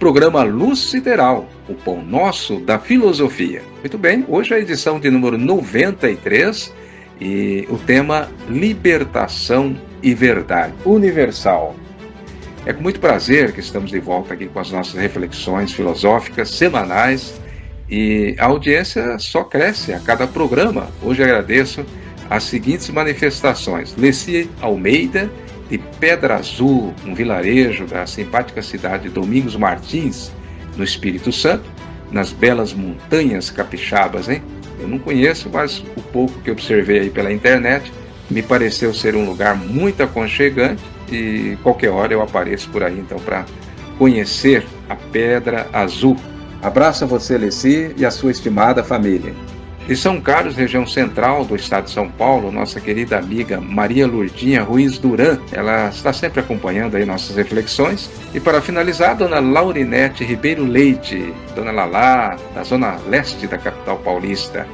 programa Luz Sideral, o pão nosso da filosofia. Muito bem, hoje é a edição de número 93 e o tema Libertação e Verdade Universal. É com muito prazer que estamos de volta aqui com as nossas reflexões filosóficas semanais e a audiência só cresce a cada programa. Hoje agradeço as seguintes manifestações: Leci Almeida, de Pedra Azul, um vilarejo da simpática cidade de Domingos Martins, no Espírito Santo, nas belas montanhas capixabas, hein? Eu não conheço, mas o pouco que observei aí pela internet me pareceu ser um lugar muito aconchegante e qualquer hora eu apareço por aí então para conhecer a Pedra Azul. Abraço a você, Leci, e a sua estimada família. De São Carlos, região central do estado de São Paulo, nossa querida amiga Maria Lourdinha Ruiz Duran, ela está sempre acompanhando aí nossas reflexões. E para finalizar, dona Laurinete Ribeiro Leite, dona Lalá, da zona leste da capital paulista.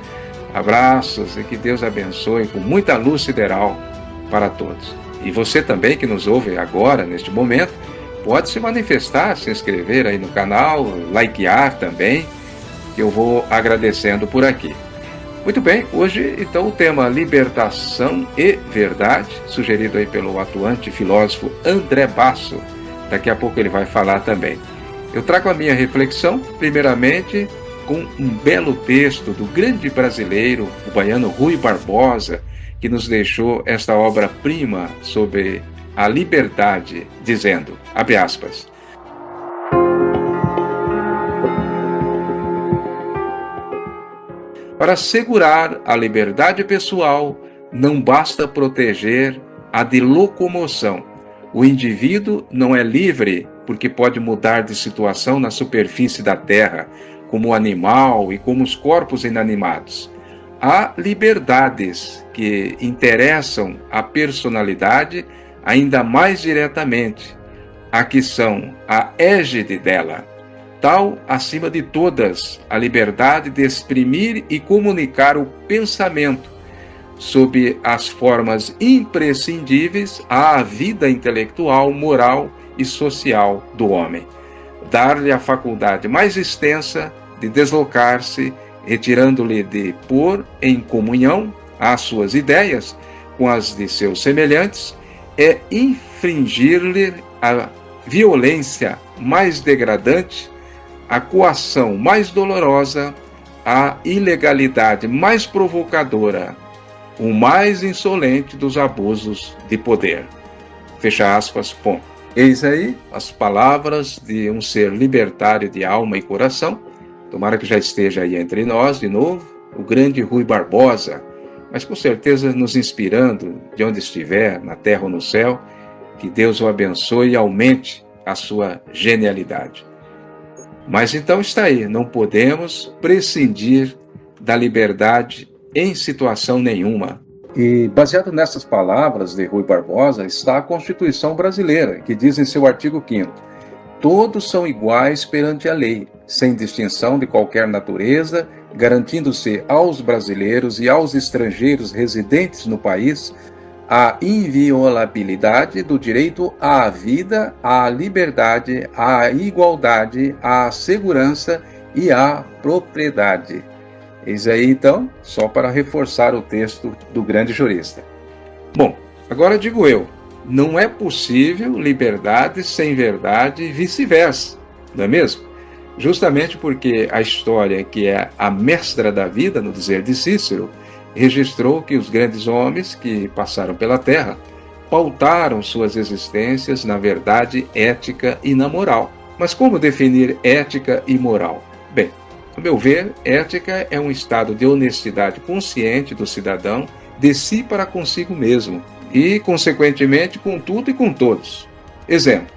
Abraços e que Deus abençoe com muita luz sideral para todos. E você também que nos ouve agora, neste momento, pode se manifestar, se inscrever aí no canal, likear também, que eu vou agradecendo por aqui. Muito bem, hoje então o tema Libertação e Verdade, sugerido aí pelo atuante filósofo André Basso. Daqui a pouco ele vai falar também. Eu trago a minha reflexão, primeiramente, com um belo texto do grande brasileiro, o baiano Rui Barbosa, que nos deixou esta obra-prima sobre a liberdade, dizendo, abre aspas, para assegurar a liberdade pessoal, não basta proteger a de locomoção. O indivíduo não é livre porque pode mudar de situação na superfície da terra, como o animal e como os corpos inanimados. Há liberdades que interessam a personalidade ainda mais diretamente, a que são a égide dela. Tal, acima de todas, a liberdade de exprimir e comunicar o pensamento sob as formas imprescindíveis à vida intelectual, moral e social do homem. Dar-lhe a faculdade mais extensa de deslocar-se, retirando-lhe de pôr em comunhão as suas ideias com as de seus semelhantes, é infringir-lhe a violência mais degradante, a coação mais dolorosa, a ilegalidade mais provocadora, o mais insolente dos abusos de poder. Fecha aspas, ponto. Eis aí as palavras de um ser libertário de alma e coração, tomara que já esteja aí entre nós de novo, o grande Rui Barbosa, mas com certeza nos inspirando de onde estiver, na terra ou no céu, que Deus o abençoe e aumente a sua genialidade. Mas então está aí, não podemos prescindir da liberdade em situação nenhuma. E baseado nessas palavras de Rui Barbosa está a Constituição brasileira, que diz em seu artigo 5º: todos são iguais perante a lei, sem distinção de qualquer natureza, garantindo-se aos brasileiros e aos estrangeiros residentes no país a inviolabilidade do direito à vida, à liberdade, à igualdade, à segurança e à propriedade. Eis aí, então, só para reforçar o texto do grande jurista. Bom, agora digo eu, não é possível liberdade sem verdade e vice-versa, não é mesmo? Justamente porque a história, que é a mestra da vida, no dizer de Cícero, registrou que os grandes homens que passaram pela Terra pautaram suas existências na verdade ética e na moral. Mas como definir ética e moral? Bem, a meu ver, ética é um estado de honestidade consciente do cidadão de si para consigo mesmo e, consequentemente, com tudo e com todos. Exemplo,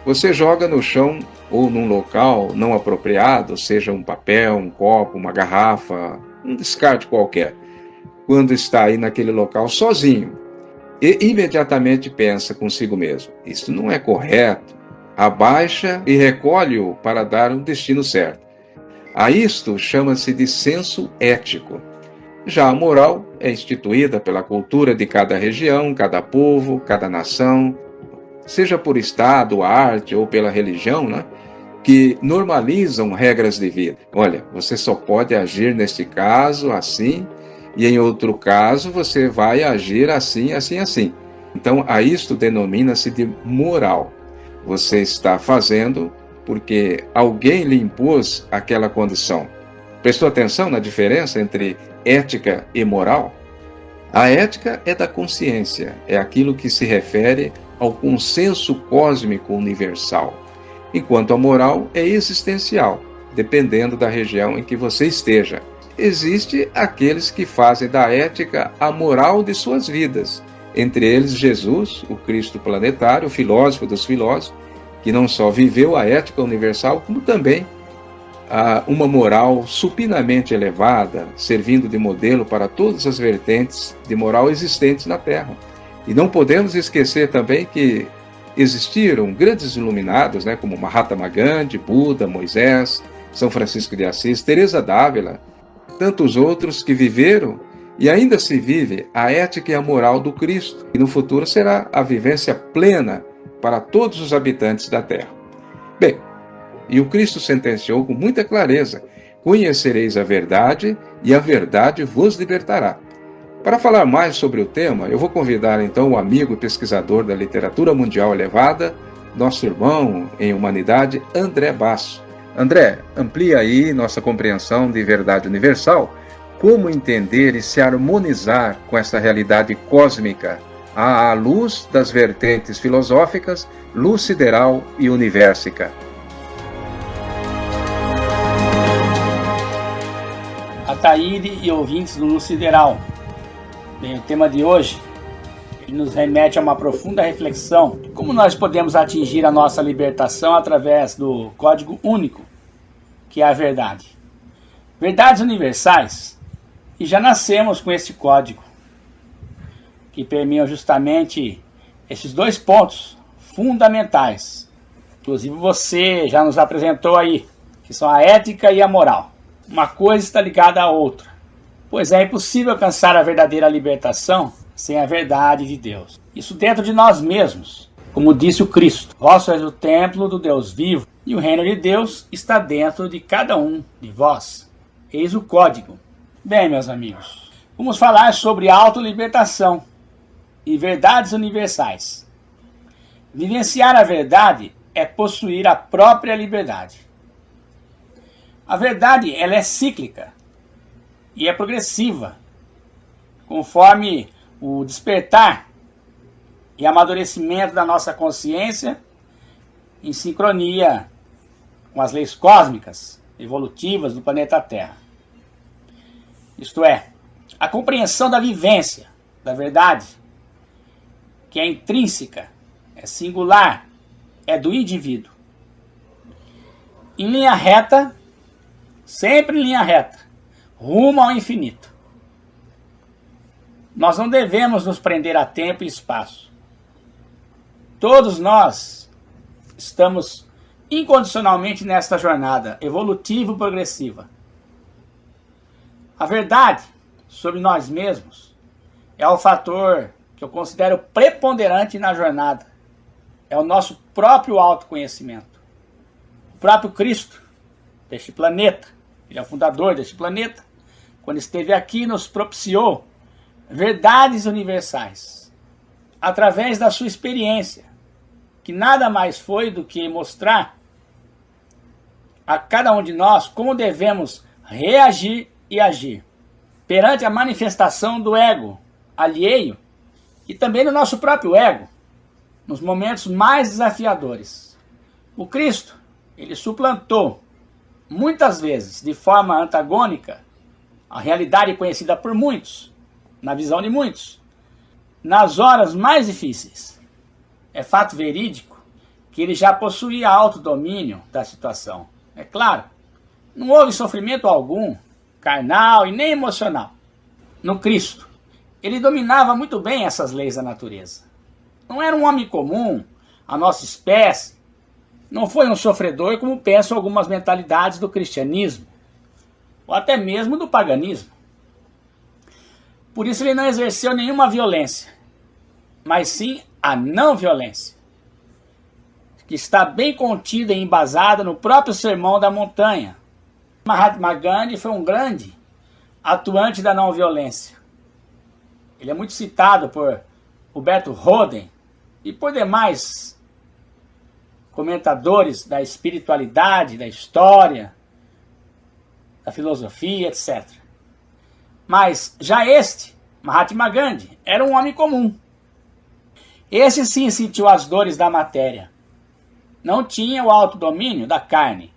você joga no chão ou num local não apropriado, seja um papel, um copo, uma garrafa, um descarte qualquer, quando está aí naquele local sozinho e imediatamente pensa consigo mesmo, isso não é correto, abaixa e recolhe-o para dar um destino certo. A isto chama-se de senso ético. Já a moral é instituída pela cultura de cada região, cada povo, cada nação, seja por estado, arte ou pela religião, né? que normalizam regras de vida. Olha, você só pode agir neste caso assim, e em outro caso você vai agir assim, assim, assim. Então, a isto denomina-se de moral. Você está fazendo porque alguém lhe impôs aquela condição. Prestou atenção na diferença entre ética e moral? A ética é da consciência, é aquilo que se refere ao consenso cósmico universal, enquanto a moral é existencial, dependendo da região em que você esteja. Existem aqueles que fazem da ética a moral de suas vidas, entre eles Jesus, o Cristo planetário, o filósofo dos filósofos, que não só viveu a ética universal, como também uma moral supinamente elevada, servindo de modelo para todas as vertentes de moral existentes na Terra. E não podemos esquecer também que existiram grandes iluminados, como Mahatma Gandhi, Buda, Moisés, São Francisco de Assis, Teresa d'Ávila, tantos outros que viveram e ainda se vive a ética e a moral do Cristo, e no futuro será a vivência plena para todos os habitantes da Terra. Bem, e o Cristo sentenciou com muita clareza: conhecereis a verdade e a verdade vos libertará. Para falar mais sobre o tema, eu vou convidar então o amigo e pesquisador da literatura mundial elevada, nosso irmão em humanidade, André Basso. André, amplia aí nossa compreensão de verdade universal, como entender e se harmonizar com essa realidade cósmica, à luz das vertentes filosóficas, luz sideral e universica. Ataíde e ouvintes do Luz Sideral. Bem, o tema de hoje ele nos remete a uma profunda reflexão de como nós podemos atingir a nossa libertação através do código único, que é a verdade. Verdades universais, e já nascemos com esse código, que permeiam justamente esses dois pontos fundamentais. Inclusive você já nos apresentou aí, que são a ética e a moral. Uma coisa está ligada à outra, pois é impossível alcançar a verdadeira libertação sem a verdade de Deus. Isso dentro de nós mesmos, como disse o Cristo: vós sois o templo do Deus vivo, e o reino de Deus está dentro de cada um de vós. Eis o código. Bem, meus amigos, vamos falar sobre autolibertação e verdades universais. Vivenciar a verdade é possuir a própria liberdade. A verdade, ela é cíclica e é progressiva, conforme o despertar e amadurecimento da nossa consciência em sincronia com as leis cósmicas, evolutivas do planeta Terra. Isto é, a compreensão da vivência, da verdade, que é intrínseca, é singular, é do indivíduo. Em linha reta, sempre em linha reta, rumo ao infinito. Nós não devemos nos prender a tempo e espaço. Todos nós estamos incondicionalmente nesta jornada evolutivo-progressiva. A verdade sobre nós mesmos é o fator que eu considero preponderante na jornada. É o nosso próprio autoconhecimento. O próprio Cristo deste planeta, ele é o fundador deste planeta, quando esteve aqui nos propiciou verdades universais, através da sua experiência, que nada mais foi do que mostrar a cada um de nós como devemos reagir e agir perante a manifestação do ego alheio e também do nosso próprio ego, nos momentos mais desafiadores. O Cristo, ele suplantou muitas vezes, de forma antagônica, a realidade conhecida por muitos, na visão de muitos, nas horas mais difíceis. É fato verídico que ele já possuía autodomínio da situação. É claro, não houve sofrimento algum, carnal e nem emocional, no Cristo. Ele dominava muito bem essas leis da natureza. Não era um homem comum, a nossa espécie. Não foi um sofredor como pensam algumas mentalidades do cristianismo, ou até mesmo do paganismo. Por isso ele não exerceu nenhuma violência, mas sim a não violência, que está bem contida e embasada no próprio Sermão da Montanha. Mahatma Gandhi foi um grande atuante da não-violência. Ele é muito citado por Huberto Roden e por demais comentadores da espiritualidade, da história, da filosofia, etc. Mas já este, Mahatma Gandhi, era um homem comum. Esse sim sentiu as dores da matéria. Não tinha o autodomínio da carne.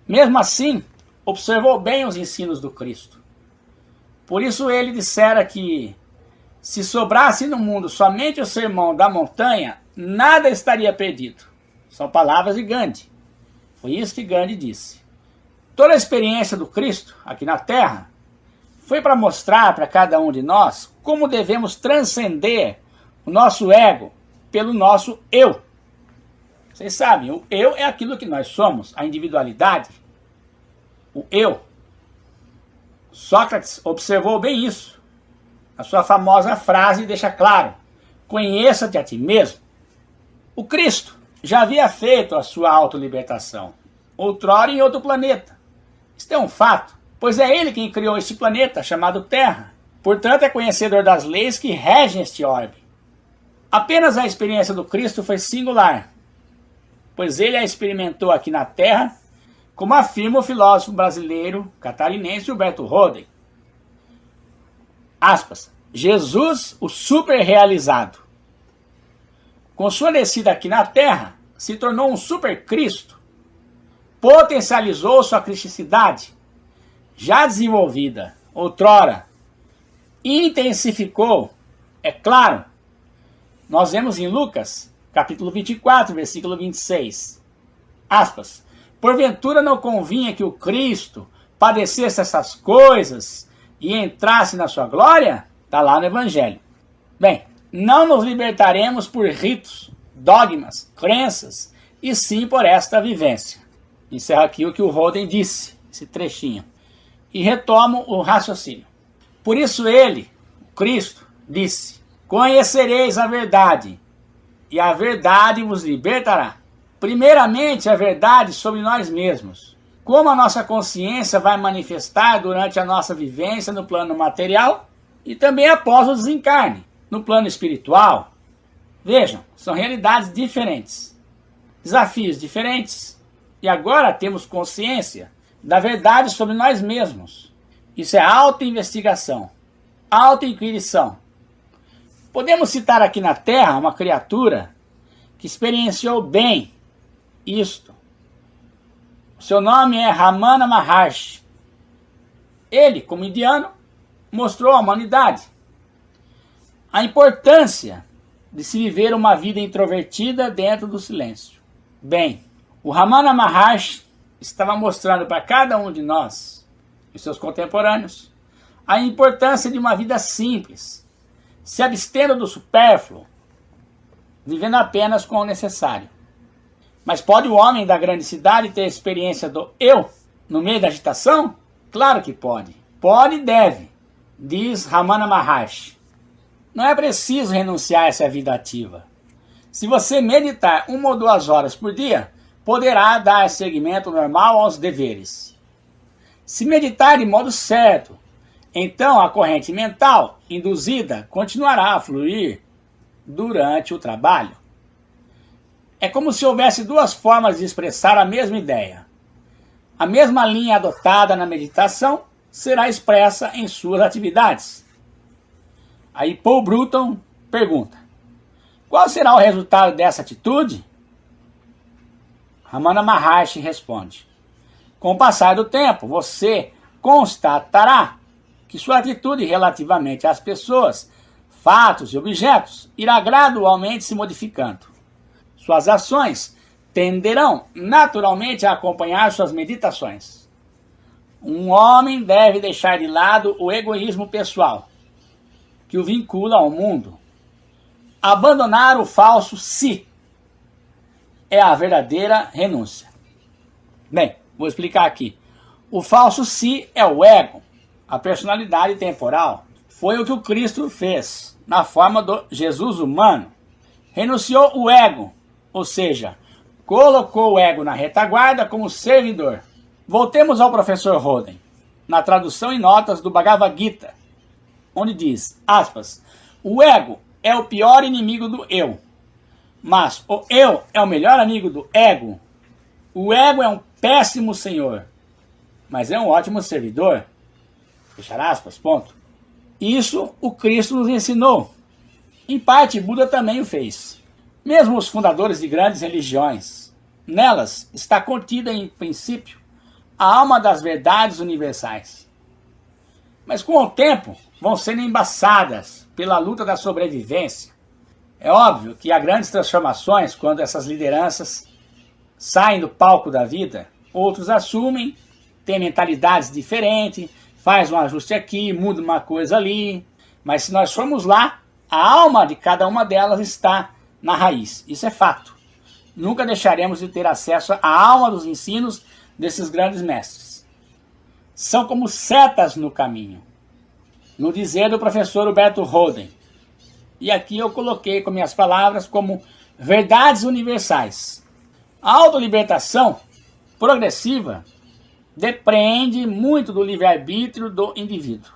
Mesmo assim, observou bem os ensinos do Cristo. Por isso ele dissera que, se sobrasse no mundo somente o sermão da montanha, nada estaria perdido. São palavras de Gandhi. Foi isso que Gandhi disse. Toda a experiência do Cristo aqui na Terra foi para mostrar para cada um de nós como devemos transcender o nosso ego pelo nosso eu. Vocês sabem, o eu é aquilo que nós somos, a individualidade. O eu. Sócrates observou bem isso. A sua famosa frase deixa claro: conheça-te a ti mesmo. O Cristo já havia feito a sua autolibertação, outrora em outro planeta. Isto é um fato, pois é ele quem criou este planeta chamado Terra. Portanto, é conhecedor das leis que regem este orbe. Apenas a experiência do Cristo foi singular, pois ele a experimentou aqui na Terra, como afirma o filósofo brasileiro catarinense Huberto Roden. Aspas, Jesus, o super-realizado. Com sua descida aqui na Terra, se tornou um super-Cristo. Potencializou sua cristicidade, já desenvolvida outrora. Intensificou, é claro. Nós vemos em Lucas, capítulo 24, versículo 26. Aspas. Porventura não convinha que o Cristo padecesse essas coisas e entrasse na sua glória? Está lá no Evangelho. Bem, não nos libertaremos por ritos, dogmas, crenças, e sim por esta vivência. Encerro aqui o que o Roden disse, esse trechinho. E retomo o raciocínio. Por isso ele, o Cristo, disse: conhecereis a verdade, e a verdade vos libertará. Primeiramente, a verdade sobre nós mesmos. Como a nossa consciência vai manifestar durante a nossa vivência no plano material e também após o desencarne, no plano espiritual. Vejam, são realidades diferentes, desafios diferentes. E agora temos consciência da verdade sobre nós mesmos. Isso é autoinvestigação, autoinquirição. Podemos citar aqui na Terra uma criatura que experienciou bem isto. O seu nome é Ramana Maharshi. Ele, como indiano, mostrou à humanidade a importância de se viver uma vida introvertida dentro do silêncio. Bem, o Ramana Maharshi estava mostrando para cada um de nós e seus contemporâneos a importância de uma vida simples, se abstendo do supérfluo, vivendo apenas com o necessário. Mas pode o homem da grande cidade ter a experiência do eu no meio da agitação? Claro que pode. Pode e deve, diz Ramana Maharshi. Não é preciso renunciar a essa vida ativa. Se você meditar 1 ou 2 horas por dia, poderá dar seguimento normal aos deveres. Se meditar de modo certo, então a corrente mental induzida continuará a fluir durante o trabalho. É como se houvesse 2 formas de expressar a mesma ideia. A mesma linha adotada na meditação será expressa em suas atividades. Aí Paul Bruton pergunta: qual será o resultado dessa atitude? Ramana Maharshi responde: com o passar do tempo, você constatará que sua atitude relativamente às pessoas, fatos e objetos irá gradualmente se modificando. Suas ações tenderão naturalmente a acompanhar suas meditações. Um homem deve deixar de lado o egoísmo pessoal, que o vincula ao mundo. Abandonar o falso si é a verdadeira renúncia. Bem, vou explicar aqui. O falso si é o ego, a personalidade temporal. Foi o que o Cristo fez, na forma do Jesus humano. Renunciou o ego, ou seja, colocou o ego na retaguarda como servidor. Voltemos ao professor Roden, na tradução em notas do Bhagavad Gita, onde diz, aspas, o ego é o pior inimigo do eu, mas o eu é o melhor amigo do ego. O ego é um péssimo senhor, mas é um ótimo servidor. Fechar aspas, ponto. Isso o Cristo nos ensinou. Em parte, Buda também o fez. Mesmo os fundadores de grandes religiões, nelas está contida em princípio a alma das verdades universais. Mas com o tempo vão sendo embaçadas pela luta da sobrevivência. É óbvio que há grandes transformações quando essas lideranças saem do palco da vida, outros assumem, têm mentalidades diferentes, faz um ajuste aqui, muda uma coisa ali, mas se nós formos lá, a alma de cada uma delas está na raiz. Isso é fato. Nunca deixaremos de ter acesso à alma dos ensinos desses grandes mestres. São como setas no caminho, no dizer do professor Huberto Roden. E aqui eu coloquei com minhas palavras como verdades universais. A autolibertação progressiva depende muito do livre-arbítrio do indivíduo.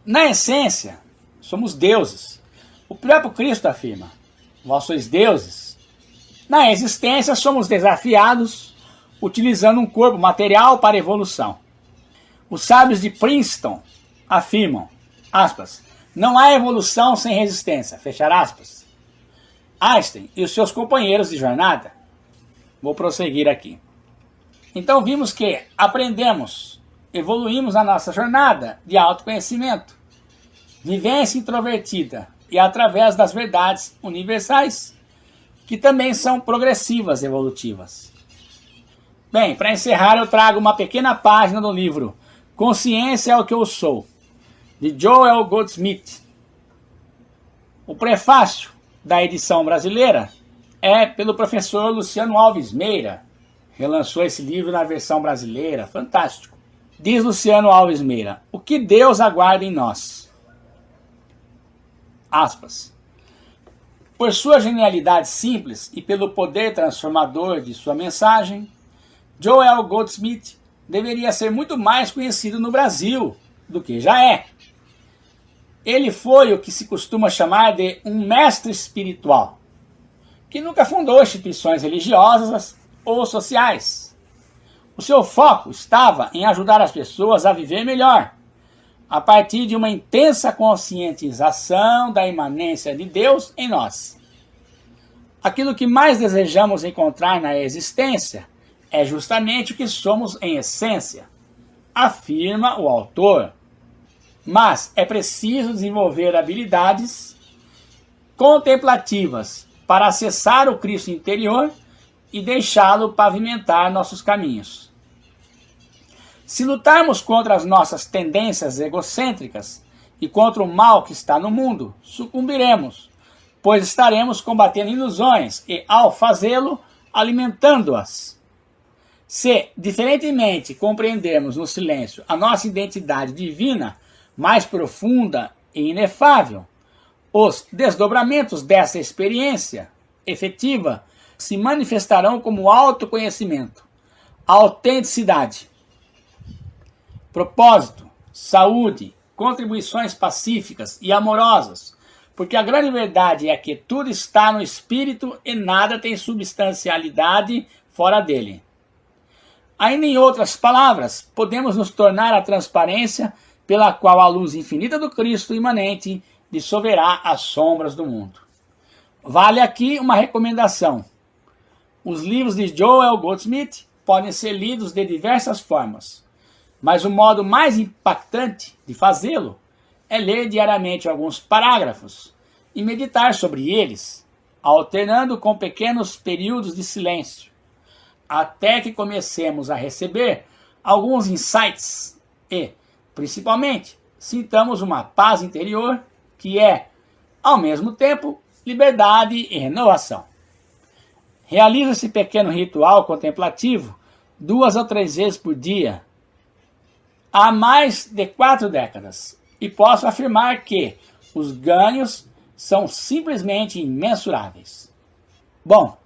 Na essência, somos deuses. O próprio Cristo afirma, vós sois deuses. Na existência, somos desafiados utilizando um corpo material para a evolução. Os sábios de Princeton afirmam, aspas, não há evolução sem resistência, fechar aspas. Einstein e os seus companheiros de jornada. Vou prosseguir aqui. Então vimos que aprendemos, evoluímos na nossa jornada de autoconhecimento, vivência introvertida e através das verdades universais, que também são progressivas evolutivas. Bem, para encerrar eu trago uma pequena página do livro Consciência é o que eu sou, de Joel Goldsmith. O prefácio da edição brasileira é pelo professor Luciano Alves Meira. Relançou esse livro na versão brasileira, fantástico. Diz Luciano Alves Meira, o que Deus aguarda em nós? Aspas. Por sua genialidade simples e pelo poder transformador de sua mensagem, Joel Goldsmith deveria ser muito mais conhecido no Brasil do que já é. Ele foi o que se costuma chamar de um mestre espiritual, que nunca fundou instituições religiosas ou sociais. O seu foco estava em ajudar as pessoas a viver melhor, a partir de uma intensa conscientização da imanência de Deus em nós. Aquilo que mais desejamos encontrar na existência é justamente o que somos em essência, afirma o autor. Mas é preciso desenvolver habilidades contemplativas para acessar o Cristo interior e deixá-lo pavimentar nossos caminhos. Se lutarmos contra as nossas tendências egocêntricas e contra o mal que está no mundo, sucumbiremos, pois estaremos combatendo ilusões e, ao fazê-lo, alimentando-as. Se, diferentemente, compreendermos no silêncio a nossa identidade divina, mais profunda e inefável, os desdobramentos dessa experiência efetiva se manifestarão como autoconhecimento, autenticidade, propósito, saúde, contribuições pacíficas e amorosas, porque a grande verdade é que tudo está no espírito e nada tem substancialidade fora dele. Ainda em outras palavras, podemos nos tornar a transparência pela qual a luz infinita do Cristo imanente dissolverá as sombras do mundo. Vale aqui uma recomendação. Os livros de Joel Goldsmith podem ser lidos de diversas formas, mas o modo mais impactante de fazê-lo é ler diariamente alguns parágrafos e meditar sobre eles, alternando com pequenos períodos de silêncio, até que comecemos a receber alguns insights e, principalmente, sintamos uma paz interior que é, ao mesmo tempo, liberdade e renovação. Realize esse pequeno ritual contemplativo 2 ou 3 vezes por dia, há mais de 4 décadas, e posso afirmar que os ganhos são simplesmente imensuráveis. Bom,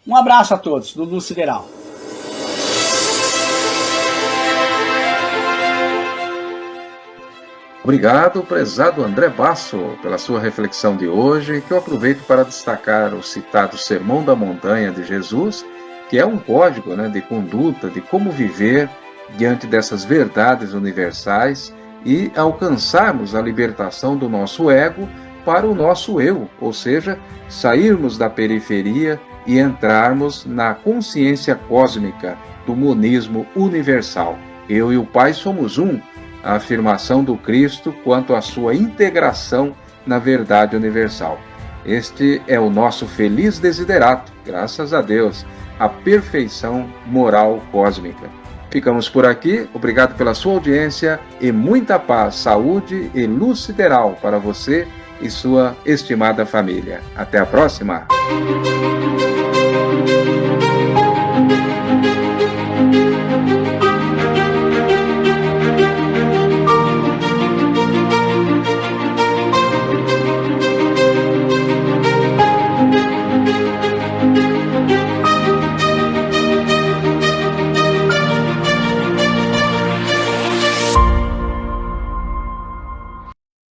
Um abraço a todos do Luz Sideral. Obrigado, prezado André Basso, pela sua reflexão de hoje, que eu aproveito para destacar o citado Sermão da Montanha de Jesus, que é um código, de conduta, de como viver diante dessas verdades universais e alcançarmos a libertação do nosso ego para o nosso eu, ou seja, sairmos da periferia e entrarmos na consciência cósmica do monismo universal. Eu e o Pai somos um, a afirmação do Cristo quanto à sua integração na verdade universal. Este é o nosso feliz desiderato, graças a Deus, a perfeição moral cósmica. Ficamos por aqui, obrigado pela sua audiência e muita paz, saúde e luz sideral para você e sua estimada família. Até a próxima!